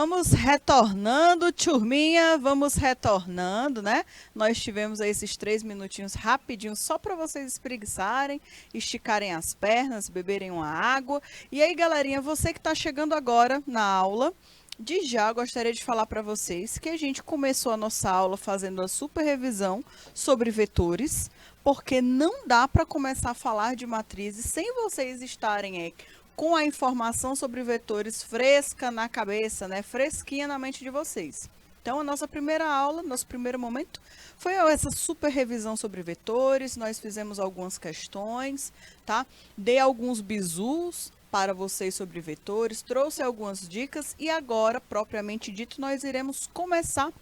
Vamos retornando, turminha, vamos retornando, né? Nós tivemos aí esses 3 minutinhos rapidinho só para vocês espreguiçarem, esticarem as pernas, beberem uma água. E aí, galerinha, você que está chegando agora na aula, de já gostaria de falar para vocês que a gente começou a nossa aula fazendo a super revisão sobre vetores, porque não dá para começar a falar de matrizes sem vocês estarem aí com a informação sobre vetores fresca na cabeça, né? Fresquinha na mente de vocês. Então, a nossa primeira aula, nosso primeiro momento, foi essa super revisão sobre vetores. Nós fizemos algumas questões, tá? Dei alguns bizus para vocês sobre vetores, trouxe algumas dicas e agora, propriamente dito, nós iremos começar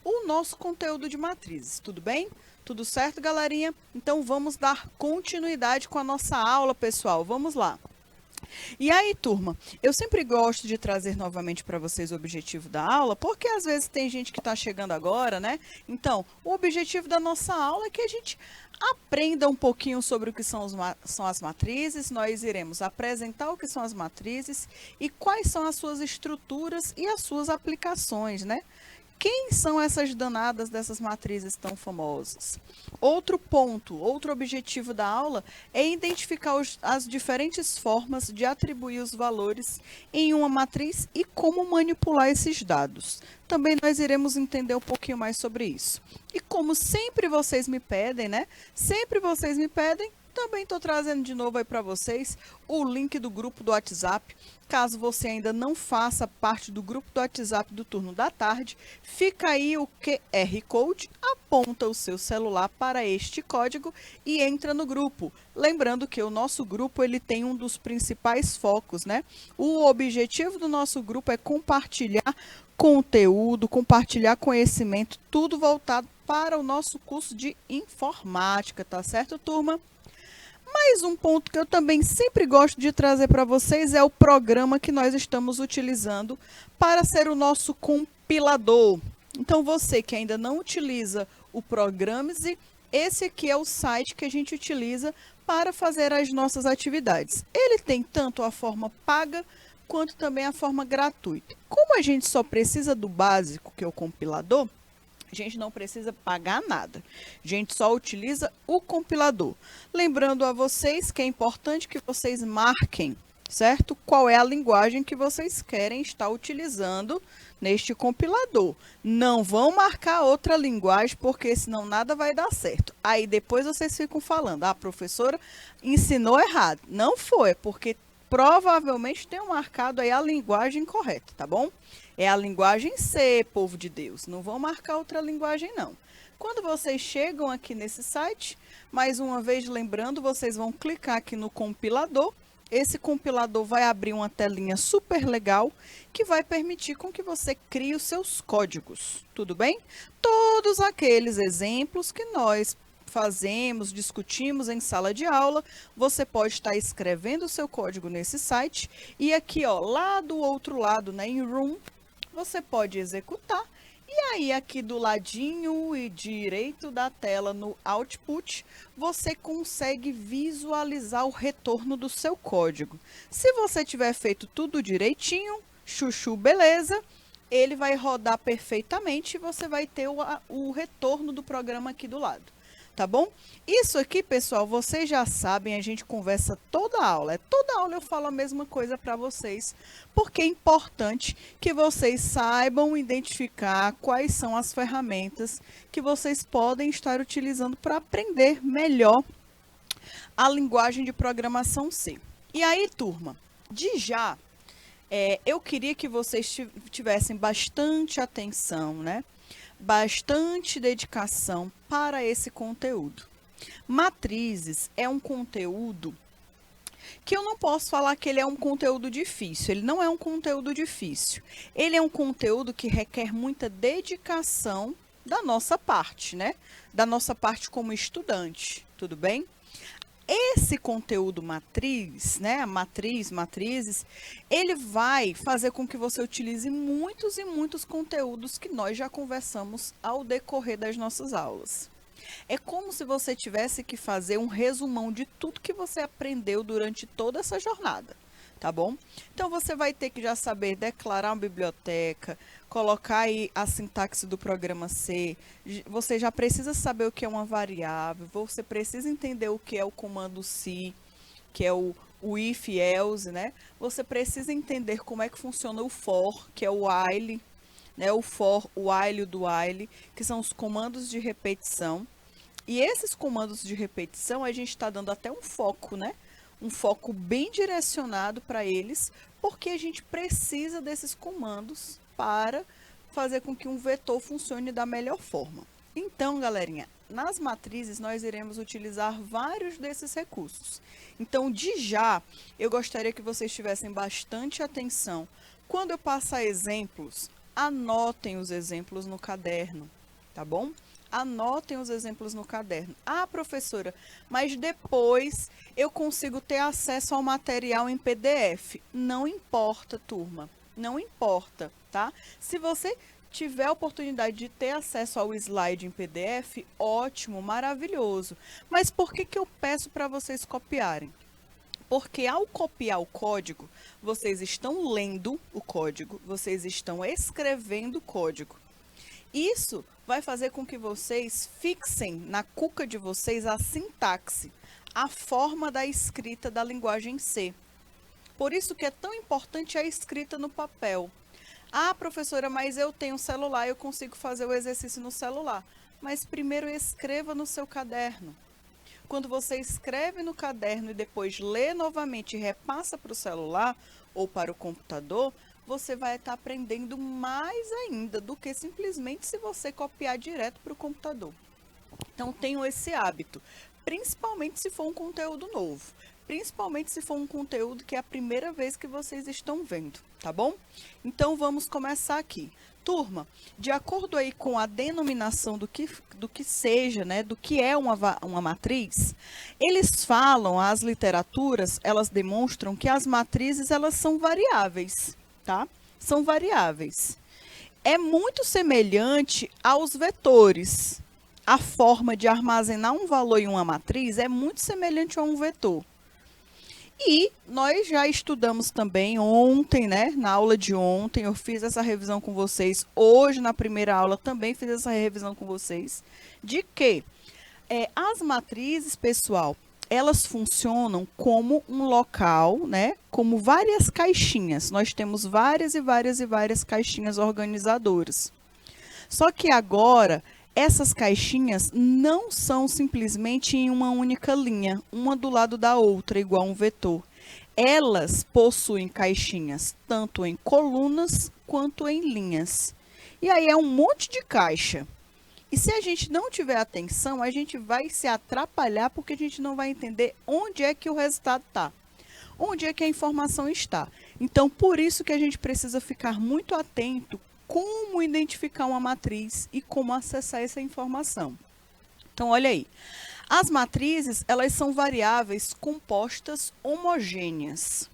o nosso conteúdo de matrizes, tudo bem? Tudo certo, galerinha? Então, vamos dar continuidade com a nossa aula, pessoal. Vamos lá. E aí, turma, eu sempre gosto de trazer novamente para vocês o objetivo da aula, porque às vezes tem gente que está chegando agora, né? Então, o objetivo da nossa aula é que a gente aprenda um pouquinho sobre o que são as matrizes, nós iremos apresentar o que são as matrizes e quais são as suas estruturas e as suas aplicações, né? Quem são essas danadas dessas matrizes tão famosas? Outro ponto, outro objetivo da aula é identificar as diferentes formas de atribuir os valores em uma matriz e como manipular esses dados. Também nós iremos entender um pouquinho mais sobre isso. E como sempre vocês me pedem, né? Sempre vocês me pedem, também estou trazendo de novo aí para vocês o link do grupo do WhatsApp. Caso você ainda não faça parte do grupo do WhatsApp do turno da tarde, fica aí o QR Code, aponta o seu celular para este código e entra no grupo. Lembrando que o nosso grupo ele tem um dos principais focos, né? O objetivo do nosso grupo é compartilhar conteúdo, compartilhar conhecimento, tudo voltado para o nosso curso de informática, tá certo, turma? Mais um ponto que eu também sempre gosto de trazer para vocês é o programa que nós estamos utilizando para ser o nosso compilador. Então, você que ainda não utiliza o Programize, esse aqui é o site que a gente utiliza para fazer as nossas atividades. Ele tem tanto a forma paga quanto também a forma gratuita. Como a gente só precisa do básico, que é o compilador, a gente não precisa pagar nada. A gente só utiliza o compilador. Lembrando a vocês que é importante que vocês marquem, certo? Qual é a linguagem que vocês querem estar utilizando neste compilador. Não vão marcar outra linguagem, porque senão nada vai dar certo. Aí depois vocês ficam falando, a professora ensinou errado. Não foi, porque provavelmente tenham marcado aí a linguagem correta, tá bom? É a linguagem C, povo de Deus. Não vão marcar outra linguagem, não. Quando vocês chegam aqui nesse site, mais uma vez lembrando, vocês vão clicar aqui no compilador. Esse compilador vai abrir uma telinha super legal que vai permitir com que você crie os seus códigos. Tudo bem? Todos aqueles exemplos que nós fazemos, discutimos em sala de aula, você pode estar escrevendo o seu código nesse site e aqui, ó, lá do outro lado, né, em Room, você pode executar e aí aqui do ladinho e direito da tela no Output, você consegue visualizar o retorno do seu código. Se você tiver feito tudo direitinho, chuchu, beleza, ele vai rodar perfeitamente e você vai ter o retorno do programa aqui do lado. Tá bom? Isso aqui, pessoal, vocês já sabem, a gente conversa toda aula. Toda aula eu falo a mesma coisa para vocês, porque é importante que vocês saibam identificar quais são as ferramentas que vocês podem estar utilizando para aprender melhor a linguagem de programação C. E aí, turma, de já, eu queria que vocês tivessem bastante atenção, né? Bastante dedicação para esse conteúdo. Matrizes é um conteúdo que eu não posso falar que ele é um conteúdo difícil. Ele não é um conteúdo difícil. Ele é um conteúdo que requer muita dedicação da nossa parte, né? Da nossa parte como estudante, tudo bem? Esse conteúdo matriz, né, matrizes, ele vai fazer com que você utilize muitos e muitos conteúdos que nós já conversamos ao decorrer das nossas aulas. É como se você tivesse que fazer um resumão de tudo que você aprendeu durante toda essa jornada, tá bom? Então, você vai ter que já saber declarar uma biblioteca, colocar aí a sintaxe do programa C, você já precisa saber o que é uma variável, você precisa entender o que é o comando C, que é o if else, né? Você precisa entender como é que funciona o for, que é o while, né? O for, o while e o do while, que são os comandos de repetição. E esses comandos de repetição, a gente está dando até um foco, né? Um foco bem direcionado para eles, porque a gente precisa desses comandos para fazer com que um vetor funcione da melhor forma. Então, galerinha, nas matrizes nós iremos utilizar vários desses recursos. Então, de já, eu gostaria que vocês tivessem bastante atenção. Quando eu passar exemplos, anotem os exemplos no caderno, tá bom? Anotem os exemplos no caderno. Ah, professora, mas depois eu consigo ter acesso ao material em PDF. Não importa, turma. Não importa, tá? Se você tiver a oportunidade de ter acesso ao slide em PDF, ótimo, maravilhoso. Mas por que eu peço para vocês copiarem? Porque ao copiar o código, vocês estão lendo o código, vocês estão escrevendo o código. Isso vai fazer com que vocês fixem na cuca de vocês a sintaxe, a forma da escrita da linguagem C. Por isso que é tão importante a escrita no papel. Ah, professora, mas eu tenho celular, eu consigo fazer o exercício no celular. Mas primeiro escreva no seu caderno. Quando você escreve no caderno e depois lê novamente e repassa para o celular ou para o computador, você vai estar aprendendo mais ainda do que simplesmente se você copiar direto para o computador. Então, tenham esse hábito, principalmente se for um conteúdo novo, principalmente se for um conteúdo que é a primeira vez que vocês estão vendo, tá bom? Então, vamos começar aqui. Turma, de acordo aí com a denominação do que seja, né, do que é uma matriz, eles falam, as literaturas, elas demonstram que as matrizes, elas são variáveis, tá? São variáveis. É muito semelhante aos vetores. A forma de armazenar um valor em uma matriz é muito semelhante a um vetor. E nós já estudamos também ontem, né? Na aula de ontem, eu fiz essa revisão com vocês. Hoje, na primeira aula, também fiz essa revisão com vocês. De que as matrizes, pessoal, elas funcionam como um local, né? Como várias caixinhas. Nós temos várias e várias e várias caixinhas organizadoras. Só que agora, essas caixinhas não são simplesmente em uma única linha, uma do lado da outra, igual um vetor. Elas possuem caixinhas tanto em colunas quanto em linhas. E aí é um monte de caixa. E se a gente não tiver atenção, a gente vai se atrapalhar porque a gente não vai entender onde é que o resultado está. Onde é que a informação está. Então, por isso que a gente precisa ficar muito atento como identificar uma matriz e como acessar essa informação. Então, olha aí. As matrizes, elas são variáveis compostas homogêneas.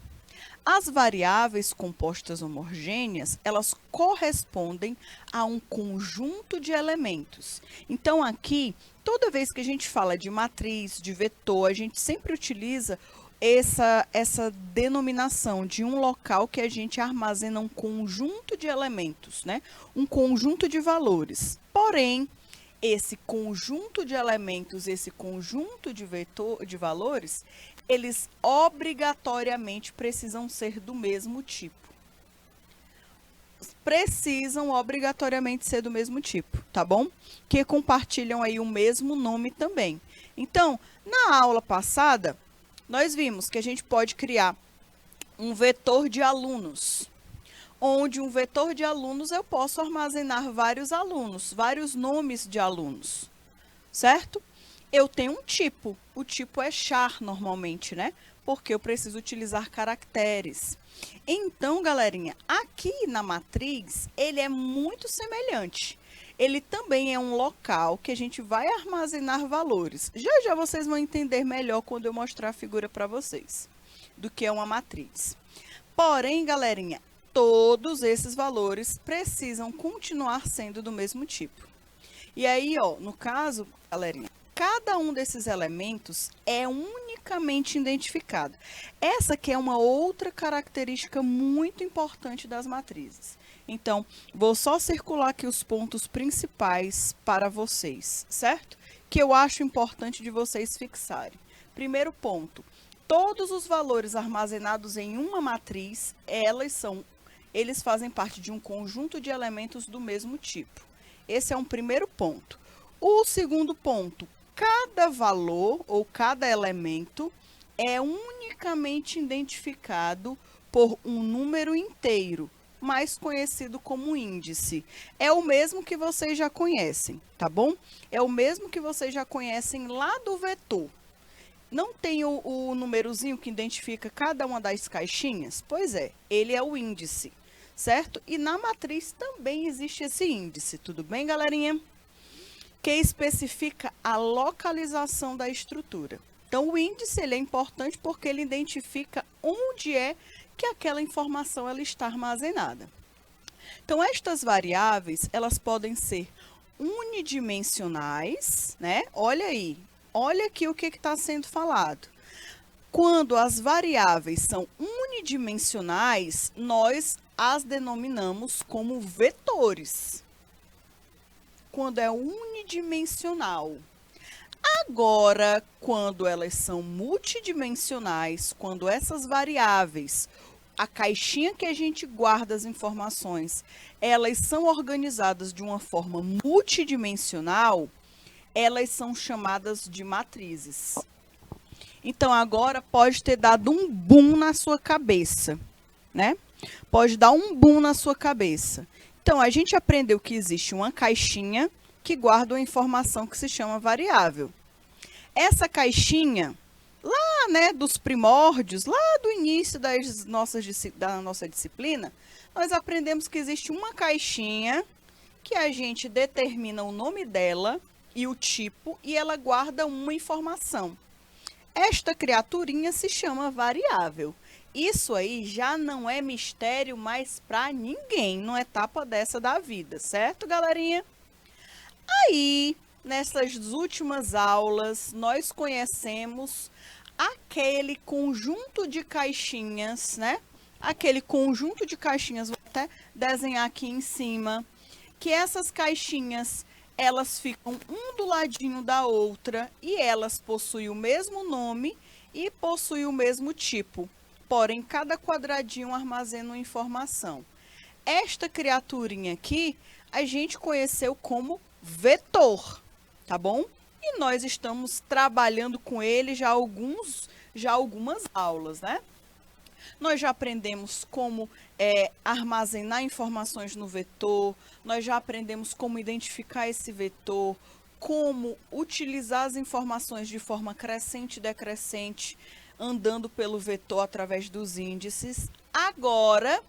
As variáveis compostas homogêneas, elas correspondem a um conjunto de elementos. Então, aqui, toda vez que a gente fala de matriz, de vetor, a gente sempre utiliza essa denominação de um local que a gente armazena um conjunto de elementos, né? Um conjunto de valores. Porém, esse conjunto de elementos, esse conjunto de valores, eles obrigatoriamente precisam ser do mesmo tipo. Precisam obrigatoriamente ser do mesmo tipo, tá bom? Que compartilham aí o mesmo nome também. Então, na aula passada, nós vimos que a gente pode criar um vetor de alunos, onde um vetor de alunos eu posso armazenar vários alunos, vários nomes de alunos, certo? Eu tenho um tipo, o tipo é char normalmente, né? Porque eu preciso utilizar caracteres. Então, galerinha, aqui na matriz, ele é muito semelhante. Ele também é um local que a gente vai armazenar valores. Já já vocês vão entender melhor quando eu mostrar a figura para vocês, do que é uma matriz. Porém, galerinha, todos esses valores precisam continuar sendo do mesmo tipo. E aí, ó, no caso, galerinha, cada um desses elementos é unicamente identificado. Essa que é uma outra característica muito importante das matrizes. Então, vou só circular aqui os pontos principais para vocês, certo? Que eu acho importante de vocês fixarem. Primeiro ponto, todos os valores armazenados em uma matriz, eles fazem parte de um conjunto de elementos do mesmo tipo. Esse é um primeiro ponto. O segundo ponto, cada valor ou cada elemento é unicamente identificado por um número inteiro, mais conhecido como índice. É o mesmo que vocês já conhecem, tá bom? É o mesmo que vocês já conhecem lá do vetor. Não tem o númerozinho que identifica cada uma das caixinhas? Pois é, ele é o índice, certo? E na matriz também existe esse índice, tudo bem, galerinha? Que especifica a localização da estrutura. Então, o índice ele é importante porque ele identifica onde é que aquela informação ela está armazenada. Então, estas variáveis, elas podem ser unidimensionais, né? Olha aí, olha aqui o que está sendo falado. Quando as variáveis são unidimensionais, nós as denominamos como vetores. Quando é unidimensional. Agora, quando elas são multidimensionais, quando essas variáveis, a caixinha que a gente guarda as informações, elas são organizadas de uma forma multidimensional, elas são chamadas de matrizes. Então, agora pode ter dado um boom na sua cabeça, né? Pode dar um boom na sua cabeça. Então, a gente aprendeu que existe uma caixinha que guarda uma informação que se chama variável. Essa caixinha, lá, né, dos primórdios, lá do início da nossa disciplina, nós aprendemos que existe uma caixinha que a gente determina o nome dela e o tipo, e ela guarda uma informação. Esta criaturinha se chama variável. Isso aí já não é mistério mais para ninguém, numa etapa dessa da vida, certo, galerinha? Aí, nessas últimas aulas, nós conhecemos aquele conjunto de caixinhas, né? Aquele conjunto de caixinhas, vou até desenhar aqui em cima, que essas caixinhas, elas ficam um do ladinho da outra e elas possuem o mesmo nome e possuem o mesmo tipo. Porém, cada quadradinho armazena uma informação. Esta criaturinha aqui, a gente conheceu como vetor, tá bom? E nós estamos trabalhando com ele já algumas aulas, né? Nós já aprendemos como armazenar informações no vetor, nós já aprendemos como identificar esse vetor, como utilizar as informações de forma crescente e decrescente, andando pelo vetor através dos índices. Agora,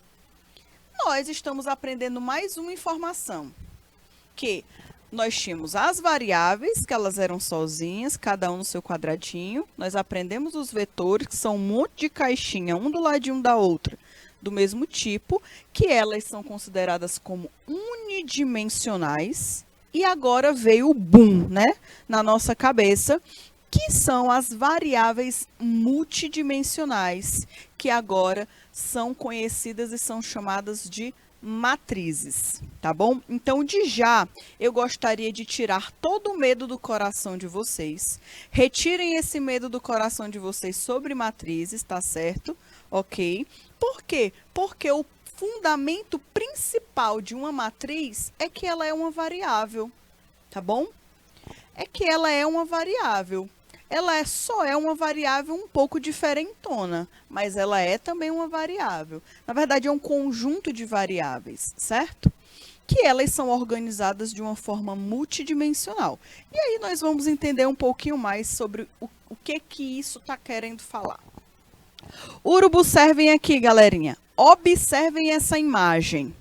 nós estamos aprendendo mais uma informação, que nós tínhamos as variáveis, que elas eram sozinhas, cada um no seu quadradinho. Nós aprendemos os vetores, que são um monte de caixinha, um do ladinho da outra, do mesmo tipo, que elas são consideradas como unidimensionais. E agora veio o boom, né, na nossa cabeça, que são as variáveis multidimensionais, que agora são conhecidas e são chamadas de matrizes, tá bom? Então, de já, eu gostaria de tirar todo o medo do coração de vocês. Retirem esse medo do coração de vocês sobre matrizes, tá certo? Ok? Por quê? Porque o fundamento principal de uma matriz é que ela é uma variável, tá bom? É que ela é uma variável. Ela só é uma variável um pouco diferentona, mas ela é também uma variável. Na verdade, é um conjunto de variáveis, certo? Que elas são organizadas de uma forma multidimensional. E aí nós vamos entender um pouquinho mais sobre o que isso está querendo falar. Urubu-servem aqui, galerinha. Observem essa imagem.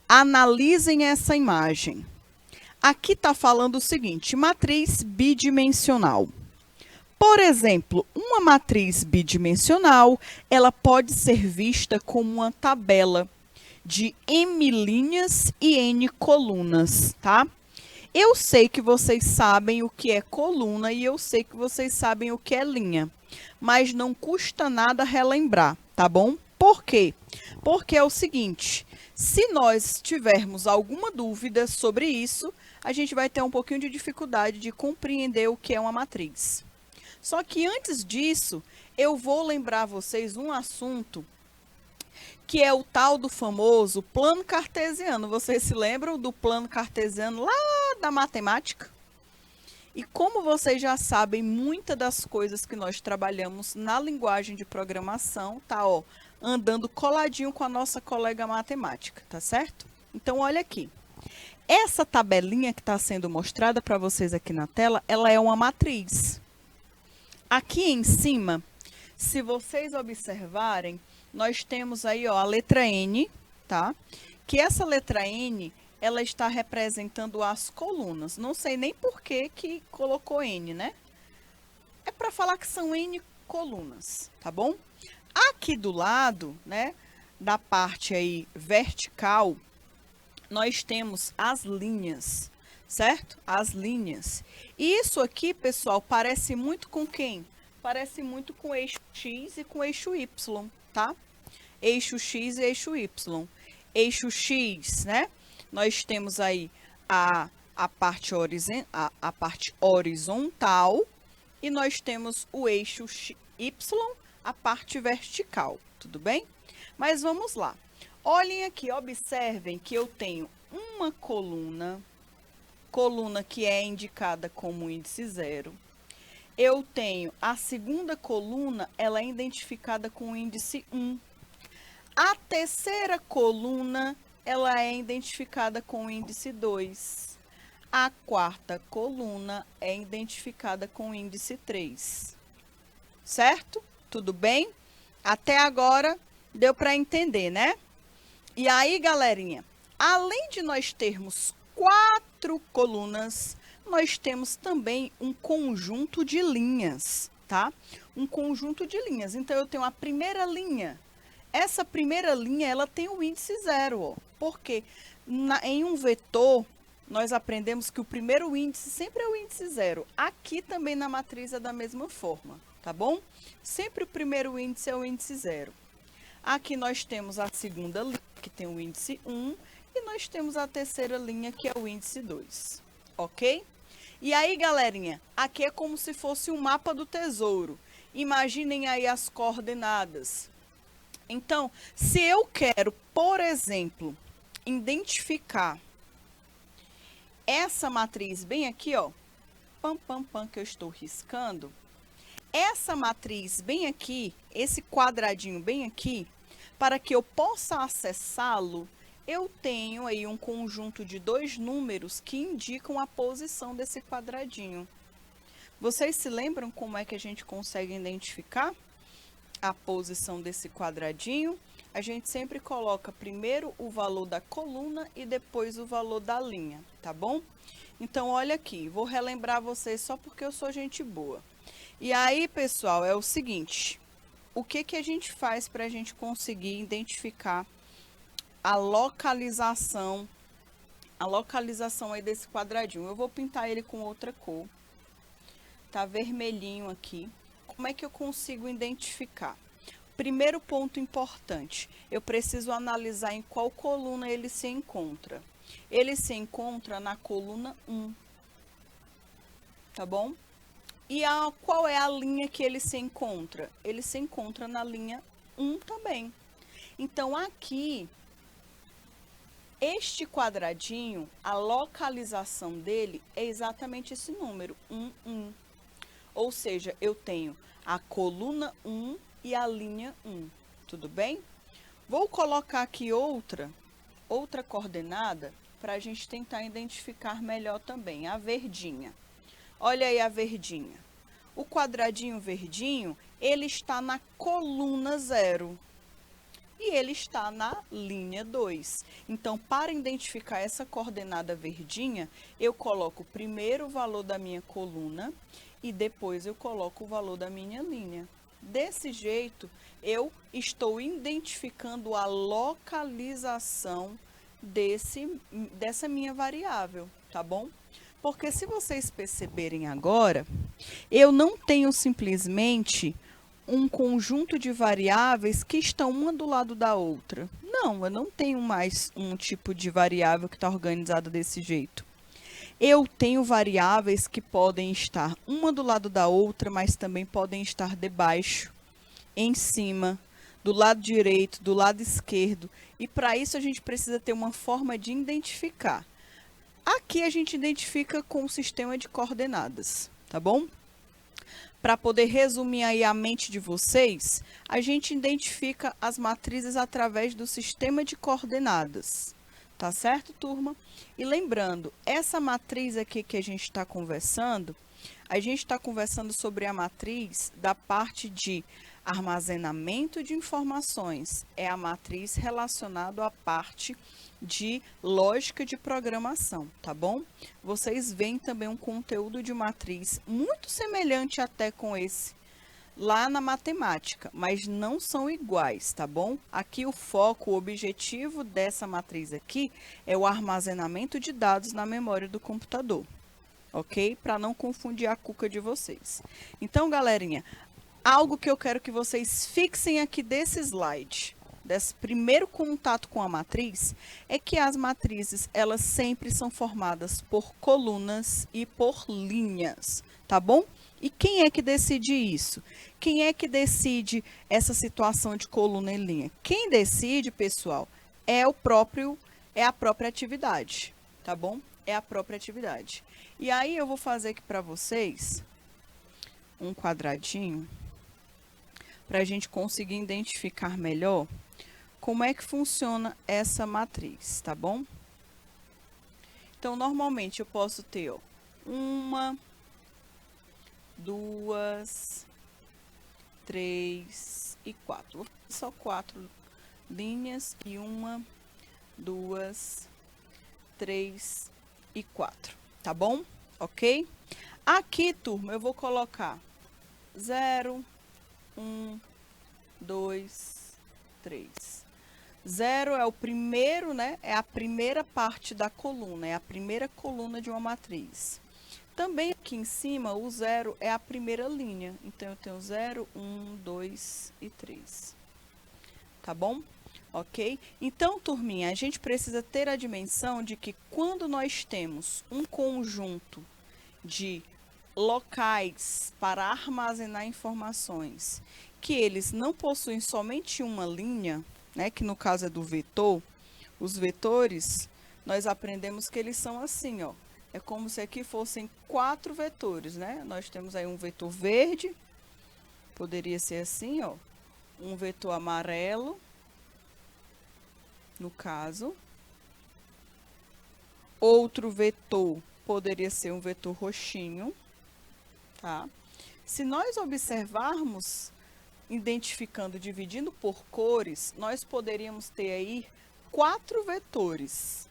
Analisem essa imagem. Aqui está falando o seguinte, matriz bidimensional. Por exemplo, uma matriz bidimensional, ela pode ser vista como uma tabela de M linhas e N colunas, tá? Eu sei que vocês sabem o que é coluna e eu sei que vocês sabem o que é linha, mas não custa nada relembrar, tá bom? Por quê? Porque é o seguinte, se nós tivermos alguma dúvida sobre isso, a gente vai ter um pouquinho de dificuldade de compreender o que é uma matriz. Só que antes disso, eu vou lembrar vocês um assunto que é o tal do famoso plano cartesiano. Vocês se lembram do plano cartesiano lá da matemática? E como vocês já sabem, muitas das coisas que nós trabalhamos na linguagem de programação tá, ó, andando coladinho com a nossa colega matemática, tá certo? Então, olha aqui. Essa tabelinha que está sendo mostrada para vocês aqui na tela, ela é uma matriz. Aqui em cima, se vocês observarem, nós temos aí, ó, a letra N, tá? Que essa letra N, ela está representando as colunas. Não sei nem por que que colocou N, né? É para falar que são N colunas, tá bom? Aqui do lado, né, da parte aí vertical, nós temos as linhas, certo? As linhas. E isso aqui, pessoal, parece muito com quem? Parece muito com o eixo X e com o eixo Y, tá? Eixo X e eixo Y. Eixo X, né? Nós temos aí a parte horizontal e nós temos o eixo Y, a parte vertical, tudo bem? Mas vamos lá. Olhem aqui, observem que eu tenho uma coluna que é indicada como índice 0. Eu tenho a segunda coluna, ela é identificada com o índice 1. A terceira coluna, ela é identificada com o índice 2. A quarta coluna é identificada com o índice 3. Certo? Tudo bem? Até agora deu para entender, né? E aí, galerinha, além de nós termos 4 colunas, nós temos também um conjunto de linhas, tá? Um conjunto de linhas. Então, eu tenho a primeira linha. Essa primeira linha, ela tem o índice 0, ó. Porque em um vetor, nós aprendemos que o primeiro índice sempre é o índice 0. Aqui também na matriz é da mesma forma, tá bom? Sempre o primeiro índice é o índice 0. Aqui nós temos a segunda linha, que tem o índice 1, e nós temos a terceira linha, que é o índice 2, ok? E aí, galerinha, aqui é como se fosse um mapa do tesouro. Imaginem aí as coordenadas. Então, se eu quero, por exemplo, identificar essa matriz bem aqui, ó, que eu estou riscando, essa matriz bem aqui, esse quadradinho bem aqui, para que eu possa acessá-lo, eu tenho aí um conjunto de 2 números que indicam a posição desse quadradinho. Vocês se lembram como é que a gente consegue identificar a posição desse quadradinho? A gente sempre coloca primeiro o valor da coluna e depois o valor da linha, tá bom? Então, olha aqui, vou relembrar vocês só porque eu sou gente boa. E aí, pessoal, é o seguinte, o que que a gente faz para a gente conseguir identificar a localização aí desse quadradinho? Eu vou pintar ele com outra cor, tá vermelhinho aqui. Como é que eu consigo identificar? Primeiro ponto importante, eu preciso analisar em qual coluna ele se encontra. Ele se encontra na coluna 1, tá bom? E qual é a linha que ele se encontra? Ele se encontra na linha 1 também. Então, aqui, este quadradinho, a localização dele é exatamente esse número, 1, 1. Ou seja, eu tenho a coluna 1 e a linha 1, tudo bem? Vou colocar aqui outra coordenada para a gente tentar identificar melhor também, a verdinha. Olha aí a verdinha. O quadradinho verdinho, ele está na coluna 0 e ele está na linha 2. Então, para identificar essa coordenada verdinha, eu coloco primeiro o valor da minha coluna e depois eu coloco o valor da minha linha. Desse jeito, eu estou identificando a localização dessa minha variável, tá bom? Porque se vocês perceberem agora, eu não tenho simplesmente um conjunto de variáveis que estão uma do lado da outra. Não, eu não tenho mais um tipo de variável que está organizada desse jeito. Eu tenho variáveis que podem estar uma do lado da outra, mas também podem estar debaixo, em cima, do lado direito, do lado esquerdo. E para isso a gente precisa ter uma forma de identificar. Aqui a gente identifica com o sistema de coordenadas, tá bom? Para poder resumir aí a mente de vocês, a gente identifica as matrizes através do sistema de coordenadas. Tá certo, turma? E lembrando, essa matriz aqui que a gente está conversando, a gente está conversando sobre a matriz da parte de armazenamento de informações. É a matriz relacionada à parte de lógica de programação, tá bom? Vocês veem também um conteúdo de matriz muito semelhante até com esse lá na matemática, mas não são iguais, tá bom? Aqui o foco, o objetivo dessa matriz aqui é o armazenamento de dados na memória do computador, ok? Para não confundir a cuca de vocês. Então, galerinha, algo que eu quero que vocês fixem aqui desse slide, desse primeiro contato com a matriz, é que as matrizes, elas sempre são formadas por colunas e por linhas, tá bom? E quem é que decide isso? Quem é que decide essa situação de coluna e linha? Quem decide, pessoal, é a própria atividade, tá bom? É a própria atividade. E aí eu vou fazer aqui para vocês um quadradinho para a gente conseguir identificar melhor como é que funciona essa matriz, tá bom? Então, normalmente eu posso ter, ó, 1, 2, 3 e 4. Vou fazer só 4 linhas e 1, 2, 3 e 4, tá bom? Ok? Aqui, turma, eu vou colocar 0, 1, 2, 3. 0 é o primeiro, né? É a primeira parte da coluna, é a primeira coluna de uma matriz. Também aqui em cima, o 0 é a primeira linha. Então, eu tenho 0, 1, 2 e 3. Tá bom? Ok? Então, turminha, a gente precisa ter a dimensão de que quando nós temos um conjunto de locais para armazenar informações, que eles não possuem somente uma linha, né, que no caso é do vetor, os vetores, nós aprendemos que eles são assim, ó. É como se aqui fossem 4 vetores, né? Nós temos aí um vetor verde, poderia ser assim, ó. Um vetor amarelo, no caso. Outro vetor poderia ser um vetor roxinho, tá? Se nós observarmos, identificando, dividindo por cores, nós poderíamos ter aí 4 vetores.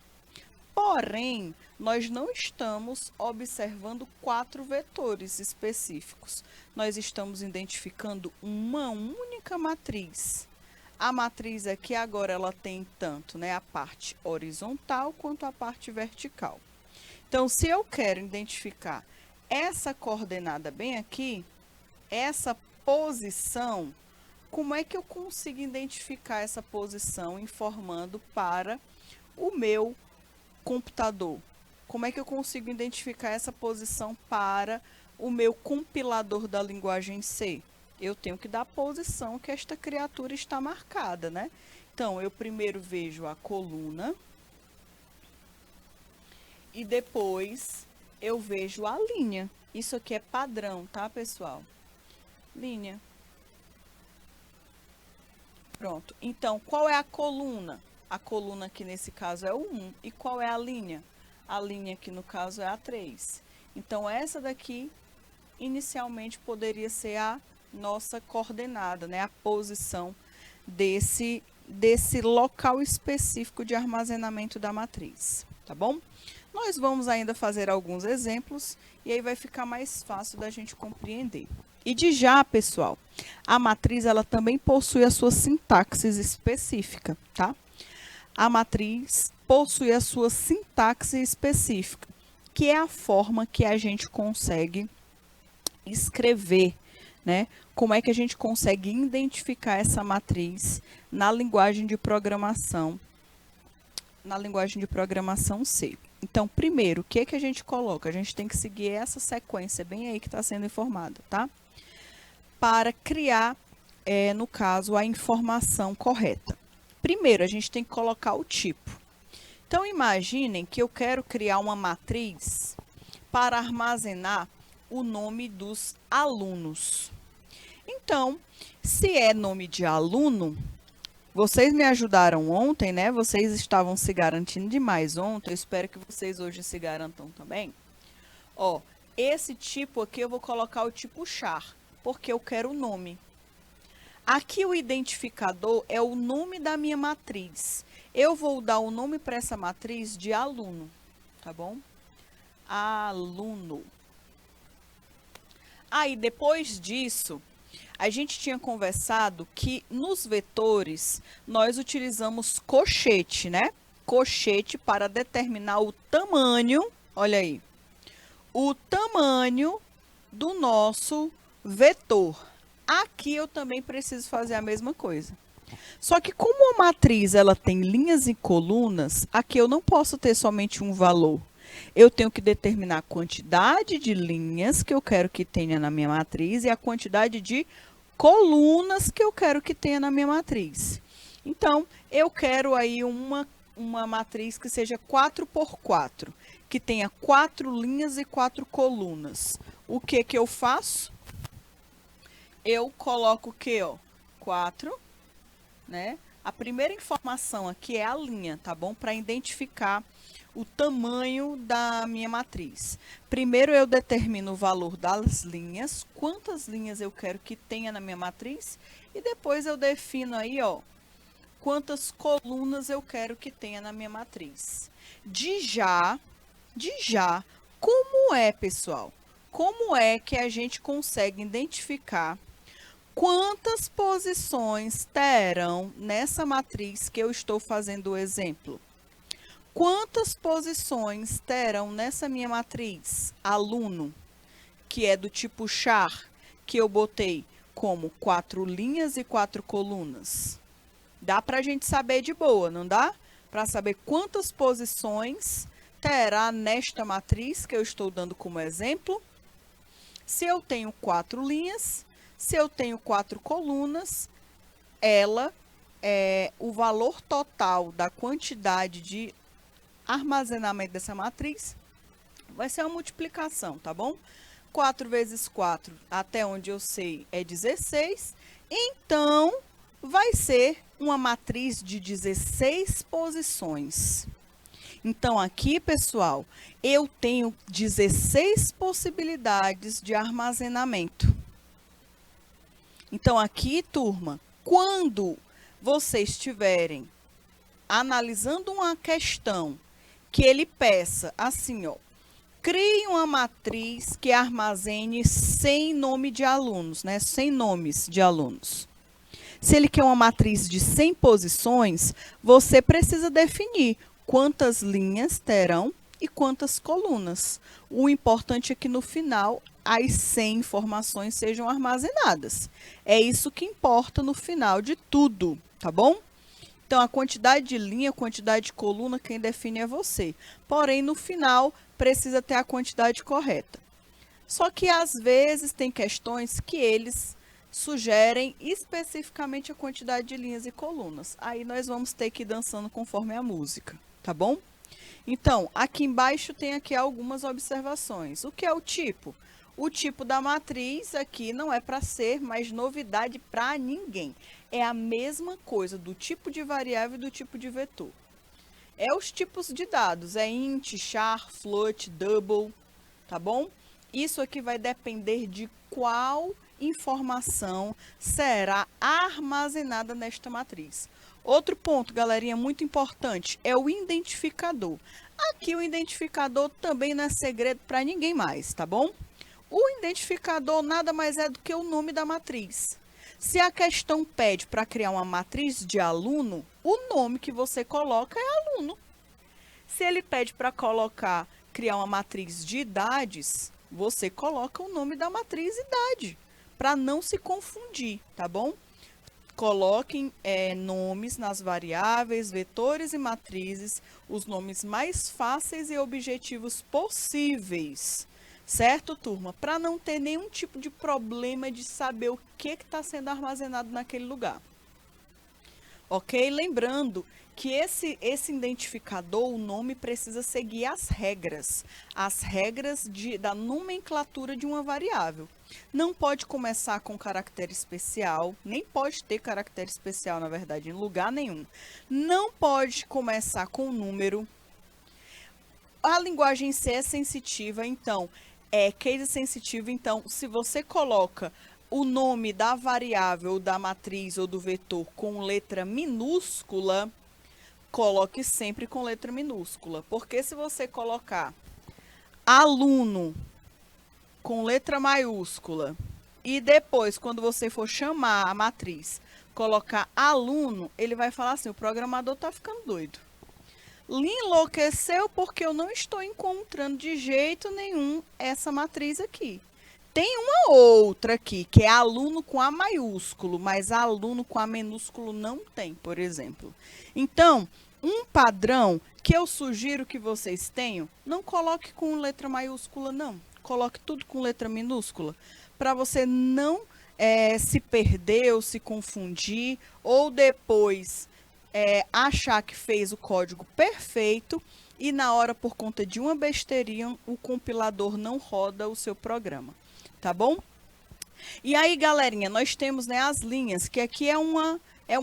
Porém, nós não estamos observando 4 vetores específicos. Nós estamos identificando uma única matriz. A matriz aqui agora ela tem tanto, né, a parte horizontal quanto a parte vertical. Então, se eu quero identificar essa coordenada bem aqui, essa posição, como é que eu consigo identificar essa posição informando para o meu computador? Como é que eu consigo identificar essa posição para o meu compilador da linguagem C? Eu tenho que dar a posição que esta criatura está marcada, né? Então, eu primeiro vejo a coluna e depois eu vejo a linha. Isso aqui é padrão, tá, pessoal? Linha. Pronto. Então, qual é a coluna? A coluna aqui nesse caso é o 1. E qual é a linha? A linha aqui no caso é a 3. Então, essa daqui, inicialmente, poderia ser a nossa coordenada, né? A posição desse local específico de armazenamento da matriz, tá bom? Nós vamos ainda fazer alguns exemplos e aí vai ficar mais fácil da gente compreender. E de já, pessoal, a matriz ela também possui a sua sintaxe específica, tá? A matriz possui a sua sintaxe específica. que é a forma que a gente consegue escrever, né? Como é que a gente consegue identificar essa matriz na linguagem de programação, C. Então, primeiro, o que é que a gente coloca? A gente tem que seguir essa sequência bem aí que está sendo informada, tá? Para criar, no caso, a informação correta. Primeiro, a gente tem que colocar o tipo. Então, imaginem que eu quero criar uma matriz para armazenar o nome dos alunos. Então, se é nome de aluno, vocês me ajudaram ontem, né? Vocês estavam se garantindo demais ontem. Eu espero que vocês hoje se garantam também. Ó, esse tipo aqui eu vou colocar o tipo char, porque eu quero o nome. Aqui o identificador é o nome da minha matriz. Eu vou dar o nome para essa matriz de aluno, tá bom? Aluno. Aí, depois disso, a gente tinha conversado que nos vetores nós utilizamos colchete, né? Colchete para determinar o tamanho, olha aí, o tamanho do nosso vetor. Aqui eu também preciso fazer a mesma coisa. Só que como a matriz ela tem linhas e colunas, aqui eu não posso ter somente um valor. Eu tenho que determinar a quantidade de linhas que eu quero que tenha na minha matriz e a quantidade de colunas que eu quero que tenha na minha matriz. Então, eu quero aí uma matriz que seja 4 por 4, que tenha 4 linhas e 4 colunas. O que que eu faço? Eu coloco o quê, ó? 4, né? A primeira informação aqui é a linha, tá bom? Para identificar o tamanho da minha matriz. Primeiro eu determino o valor das linhas, quantas linhas eu quero que tenha na minha matriz, e depois eu defino aí, ó, quantas colunas eu quero que tenha na minha matriz. De já, como é, pessoal? Como é que a gente consegue identificar quantas posições terão nessa matriz que eu estou fazendo o exemplo? Quantas posições terão nessa minha matriz? Aluno, que é do tipo char, que eu botei como 4 linhas e 4 colunas. Dá para a gente saber de boa, não dá? Para saber quantas posições terá nesta matriz que eu estou dando como exemplo. Se eu tenho 4 linhas, se eu tenho 4 colunas, o valor total da quantidade de armazenamento dessa matriz vai ser uma multiplicação, tá bom? 4 vezes 4, até onde eu sei, é 16. Então, vai ser uma matriz de 16 posições. Então, aqui, pessoal, eu tenho 16 possibilidades de armazenamento. Então, aqui, turma, quando vocês estiverem analisando uma questão que ele peça assim, ó, crie uma matriz que armazene sem nome de alunos, né? Sem nomes de alunos. Se ele quer uma matriz de 100 posições, você precisa definir quantas linhas terão e quantas colunas. O importante é que no final as 100 informações sejam armazenadas. É isso que importa no final de tudo, tá bom? Então, a quantidade de linha, quantidade de coluna, quem define é você. Porém, no final, precisa ter a quantidade correta. Só que, às vezes, tem questões que eles sugerem especificamente a quantidade de linhas e colunas. Aí, nós vamos ter que ir dançando conforme a música, tá bom? Então, aqui embaixo tem aqui algumas observações. O que é o tipo? O tipo da matriz aqui não é para ser mais novidade para ninguém. É a mesma coisa do tipo de variável e do tipo de vetor. É os tipos de dados, é int, char, float, double, tá bom? Isso aqui vai depender de qual informação será armazenada nesta matriz. Outro ponto, galerinha, muito importante, é o identificador. Aqui o identificador também não é segredo para ninguém mais, tá bom? O identificador nada mais é do que o nome da matriz. Se a questão pede para criar uma matriz de aluno, o nome que você coloca é aluno. Se ele pede para colocar criar uma matriz de idades, você coloca o nome da matriz idade, para não se confundir, tá bom? Coloquem nomes nas variáveis, vetores e matrizes, os nomes mais fáceis e objetivos possíveis, certo, turma? Para não ter nenhum tipo de problema de saber o que está sendo armazenado naquele lugar. Ok? Lembrando que esse identificador, o nome, precisa seguir as regras da nomenclatura de uma variável. Não pode começar com caractere especial, nem pode ter caractere especial, na verdade, em lugar nenhum. Não pode começar com número. A linguagem C é sensitiva, então, case sensitivo, então, se você coloca o nome da variável, da matriz ou do vetor com letra minúscula, coloque sempre com letra minúscula. Porque se você colocar aluno com letra maiúscula e depois, quando você for chamar a matriz, colocar aluno, ele vai falar assim, o programador está ficando doido. Lhe enlouqueceu porque eu não estou encontrando de jeito nenhum essa matriz aqui. Tem uma outra aqui, que é aluno com A maiúsculo, mas aluno com A minúsculo não tem, por exemplo. Então, um padrão que eu sugiro que vocês tenham, não coloque com letra maiúscula, não. Coloque tudo com letra minúscula, para você não se perder ou se confundir, ou depois achar que fez o código perfeito e na hora, por conta de uma besteirinha, o compilador não roda o seu programa. Tá bom? E aí, galerinha, nós temos, né, as linhas, que aqui é uma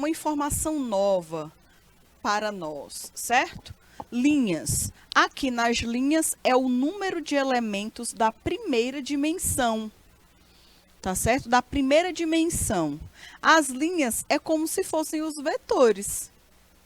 informação nova para nós, certo? Linhas. Aqui nas linhas é o número de elementos da primeira dimensão. Tá certo? Da primeira dimensão. As linhas é como se fossem os vetores,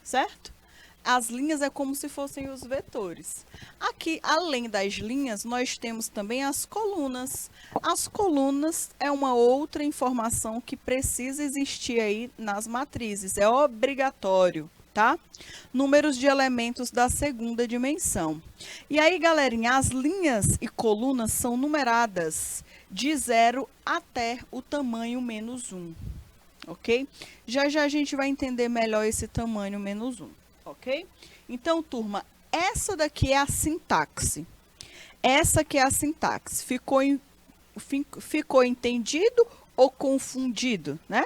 certo? As linhas é como se fossem os vetores. Aqui, além das linhas, nós temos também as colunas. As colunas é uma outra informação que precisa existir aí nas matrizes. É obrigatório, tá? Números de elementos da segunda dimensão. E aí, galerinha, as linhas e colunas são numeradas de 0 até o tamanho -1, ok? Já já a gente vai entender melhor esse tamanho -1. Ok? Então, turma, essa daqui é a sintaxe. Essa aqui é a sintaxe. Ficou entendido ou confundido, né?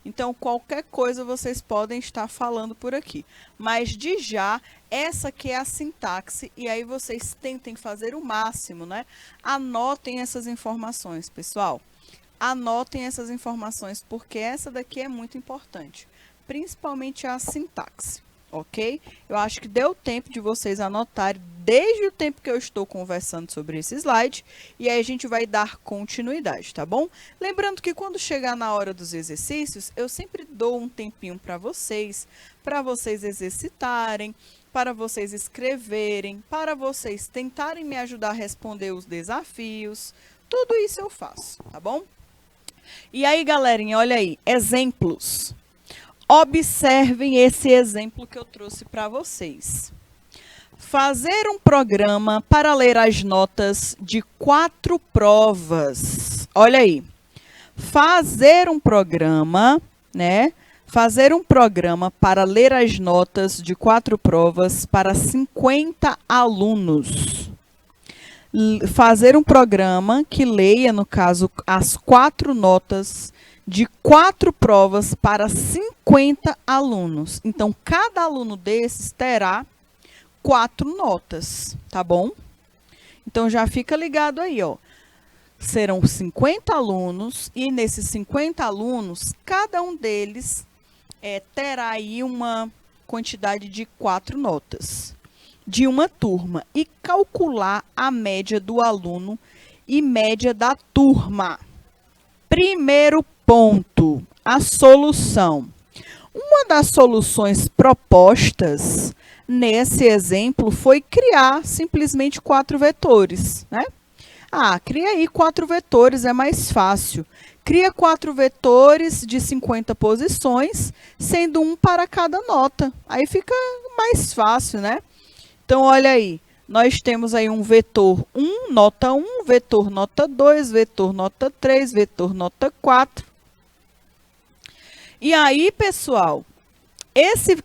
Então, qualquer coisa vocês podem estar falando por aqui. Mas, de já, essa aqui é a sintaxe. E aí, vocês tentem fazer o máximo, né? Anotem essas informações, pessoal. Anotem essas informações, porque essa daqui é muito importante. Principalmente a sintaxe. Ok? Eu acho que deu tempo de vocês anotarem desde o tempo que eu estou conversando sobre esse slide. E aí a gente vai dar continuidade, tá bom? Lembrando que quando chegar na hora dos exercícios, eu sempre dou um tempinho para vocês exercitarem, para vocês escreverem, para vocês tentarem me ajudar a responder os desafios. Tudo isso eu faço, tá bom? E aí, galerinha, olha aí, exemplos. Observem esse exemplo que eu trouxe para vocês. Fazer um programa para ler as notas de 4 provas. Olha aí. Fazer um programa, né? Fazer um programa para ler as notas de 4 provas para 50 alunos. Fazer um programa que leia, no caso, as 4 notas de 4 provas para 50 alunos. Então, cada aluno desses terá 4 notas, tá bom? Então, já fica ligado aí, ó. Serão 50 alunos e nesses 50 alunos, cada um deles terá aí uma quantidade de 4 notas de uma turma e calcular a média do aluno e média da turma. Primeiro ponto, a solução. Uma das soluções propostas nesse exemplo foi criar simplesmente 4 vetores, né? Ah, cria aí 4 vetores, é mais fácil. Cria 4 vetores de 50 posições, sendo um para cada nota. Aí fica mais fácil, né? Então, olha aí, Nós temos aí um vetor 1, nota 1, vetor nota 2, vetor nota 3, vetor nota 4. E aí, pessoal,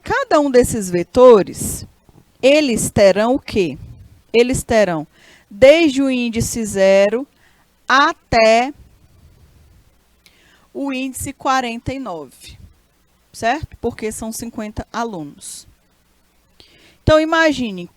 cada um desses vetores, eles terão o quê? Eles terão desde o índice 0 até o índice 49, certo? Porque são 50 alunos. Então, imagine,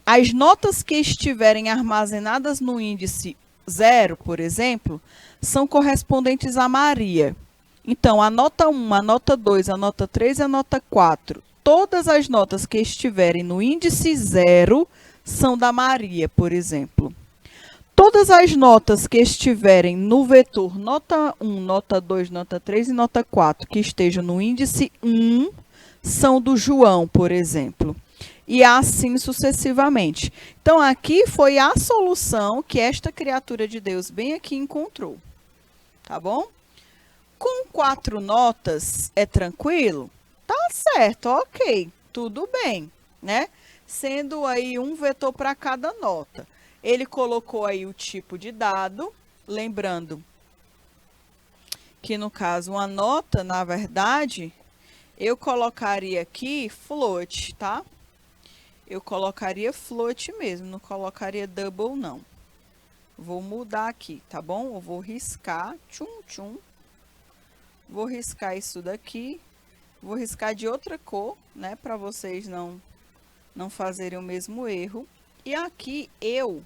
as notas que estiverem armazenadas no índice 0, por exemplo, são correspondentes a Maria. Então, a nota 1, a nota 2, a nota 3 e a nota 4, todas as notas que estiverem no índice 0 são da Maria, por exemplo. Todas as notas que estiverem no vetor nota 1, nota 2, nota 3 e nota 4, que estejam no índice 1, são do João, por exemplo. E assim sucessivamente. Então, aqui foi a solução que esta criatura de Deus bem aqui encontrou. Tá bom? Com 4 notas, é tranquilo? Tá certo, ok, tudo bem, né? Sendo aí um vetor para cada nota. Ele colocou aí o tipo de dado, lembrando que no caso uma nota, na verdade, eu colocaria aqui float, tá? Eu colocaria float mesmo, não colocaria double não. Vou mudar aqui, tá bom? Eu vou riscar, vou riscar isso daqui, vou riscar de outra cor, né? Para vocês não fazerem o mesmo erro. E aqui eu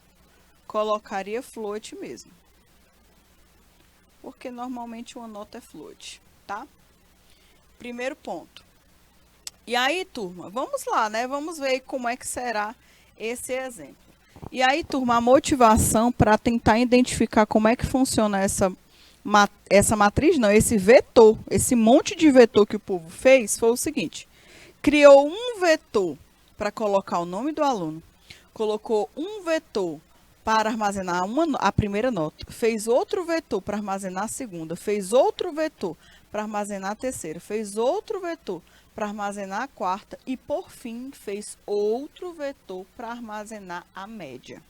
colocaria float mesmo. Porque normalmente uma nota é float, tá? Primeiro ponto. E aí, turma, vamos lá, né? Vamos ver como é que será esse exemplo. E aí, turma, a motivação para tentar identificar como é que funciona essa matriz, não, esse vetor, esse monte de vetor que o povo fez, foi o seguinte. Criou um vetor para colocar o nome do aluno, colocou um vetor para armazenar a primeira nota, fez outro vetor para armazenar a segunda, fez outro vetor para armazenar a terceira, fez outro vetor para armazenar a quarta e, por fim, fez outro vetor para armazenar a média.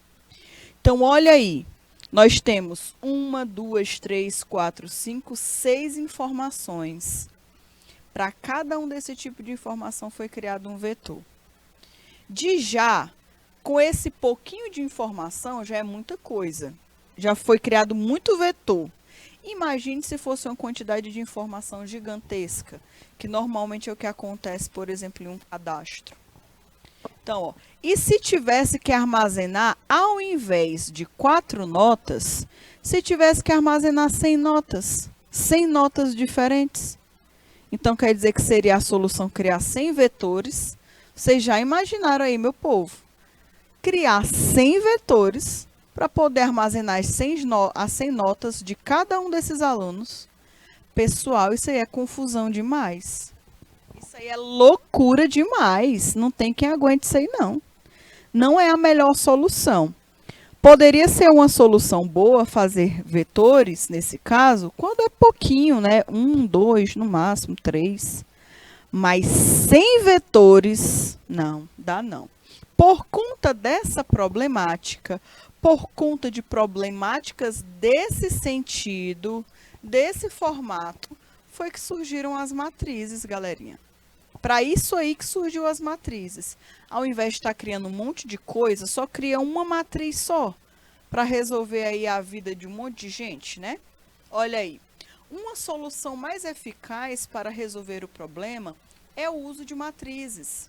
Então, olha aí, nós temos 1, 2, 3, 4, 5, 6 informações. Para cada um desse tipo de informação foi criado um vetor. Com esse pouquinho de informação, já é muita coisa. Já foi criado muito vetor. Imagine se fosse uma quantidade de informação gigantesca, que normalmente é o que acontece, por exemplo, em um cadastro. Então, ó, e se tivesse que armazenar, ao invés de 4 notas, se tivesse que armazenar 100 notas diferentes? Então, quer dizer que seria a solução criar 100 vetores. Vocês já imaginaram aí, meu povo? Criar 100 vetores para poder armazenar as 100 notas de cada um desses alunos. Pessoal, isso aí é confusão demais. Isso aí é loucura demais. Não tem quem aguente isso aí, não. Não é a melhor solução. Poderia ser uma solução boa fazer vetores, nesse caso, quando é pouquinho, né? 1, 2, no máximo 3. Mas 100 vetores, não, dá não. Por conta dessa problemática, por conta de problemáticas desse sentido, desse formato, foi que surgiram as matrizes, galerinha. Para isso aí que surgiu as matrizes. Ao invés de estar criando um monte de coisa, só cria uma matriz só, para resolver aí a vida de um monte de gente, né? Olha aí, uma solução mais eficaz para resolver o problema é o uso de matrizes,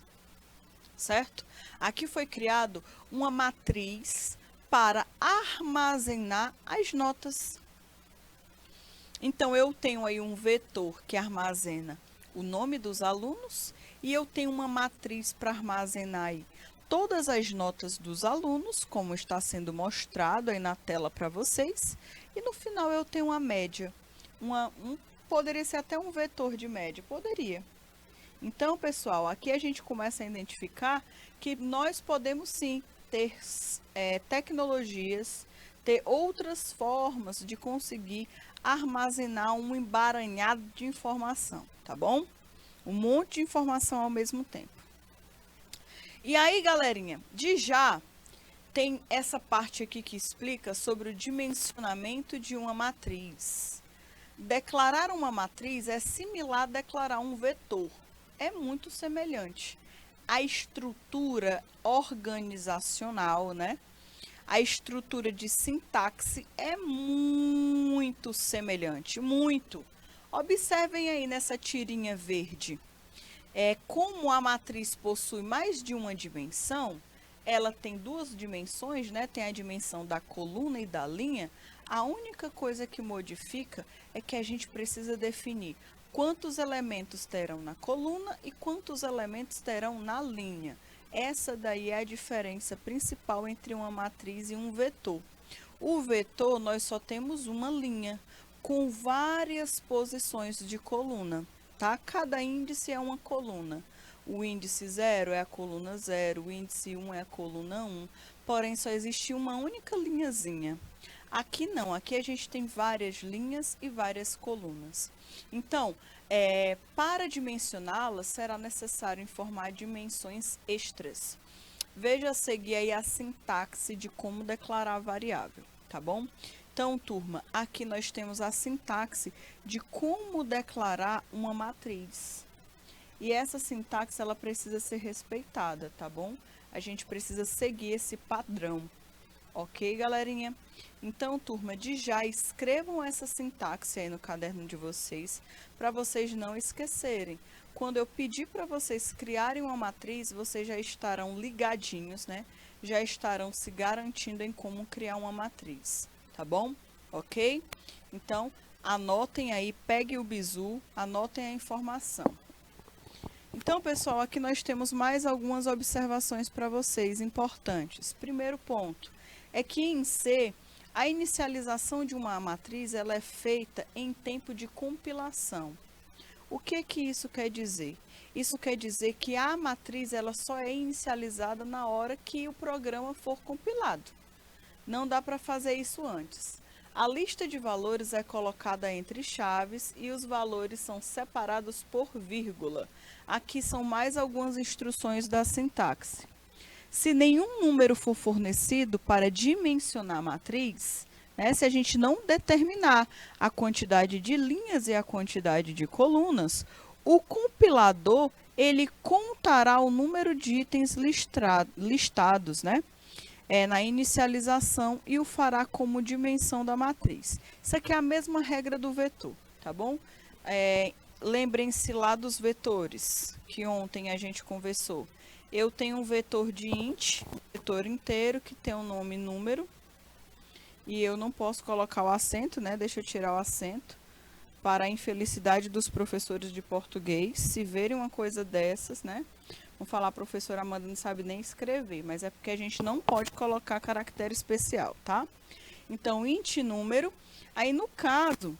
certo? Aqui foi criado uma matriz para armazenar as notas. Então, eu tenho aí um vetor que armazena o nome dos alunos e eu tenho uma matriz para armazenar aí todas as notas dos alunos, como está sendo mostrado aí na tela para vocês. E no final eu tenho uma média. Poderia ser até um vetor de média, poderia. Então, pessoal, aqui a gente começa a identificar que nós podemos sim ter tecnologias, ter outras formas de conseguir armazenar um emaranhado de informação, tá bom? Um monte de informação ao mesmo tempo. E aí, galerinha, de já tem essa parte aqui que explica sobre o dimensionamento de uma matriz. Declarar uma matriz é similar a declarar um vetor. É muito semelhante. A estrutura organizacional, né? A estrutura de sintaxe é muito semelhante, muito. Observem aí nessa tirinha verde. Como a matriz possui mais de uma dimensão, ela tem duas dimensões, né? Tem a dimensão da coluna e da linha. A única coisa que modifica é que a gente precisa definir quantos elementos terão na coluna e quantos elementos terão na linha. Essa daí é a diferença principal entre uma matriz e um vetor. O vetor, nós só temos uma linha com várias posições de coluna, tá? Cada índice é uma coluna. O índice 0 é a coluna 0, o índice 1 é a coluna 1, porém só existe uma única linhazinha. Aqui não, aqui a gente tem várias linhas e várias colunas. Então, para dimensioná-las, será necessário informar dimensões extras. Veja a seguir aí a sintaxe de como declarar a variável, tá bom? Então, turma, aqui nós temos a sintaxe de como declarar uma matriz. E essa sintaxe, ela precisa ser respeitada, tá bom? A gente precisa seguir esse padrão. Ok, galerinha? Então, turma, de já escrevam essa sintaxe aí no caderno de vocês, para vocês não esquecerem. Quando eu pedir para vocês criarem uma matriz, vocês já estarão ligadinhos, né? Já estarão se garantindo em como criar uma matriz, tá bom? Ok? Então, anotem aí, peguem o bizu, anotem a informação. Então, pessoal, aqui nós temos mais algumas observações para vocês importantes. Primeiro ponto é que em C, a inicialização de uma matriz ela é feita em tempo de compilação. O que isso quer dizer? Isso quer dizer que a matriz ela só é inicializada na hora que o programa for compilado. Não dá para fazer isso antes. A lista de valores é colocada entre chaves e os valores são separados por vírgula. Aqui são mais algumas instruções da sintaxe. Se nenhum número for fornecido para dimensionar a matriz, né, se a gente não determinar a quantidade de linhas e a quantidade de colunas, o compilador ele contará o número de itens listados, né, na inicialização e o fará como dimensão da matriz. Isso aqui é a mesma regra do vetor, tá bom? Lembrem-se lá dos vetores que ontem a gente conversou. Eu tenho um vetor de int, um vetor inteiro, que tem um nome número. E eu não posso colocar o acento, né? Deixa eu tirar o acento. Para a infelicidade dos professores de português, se verem uma coisa dessas, né? Vão falar, a professora Amanda não sabe nem escrever, mas é porque a gente não pode colocar caractere especial, tá? Então, int número. Aí, no caso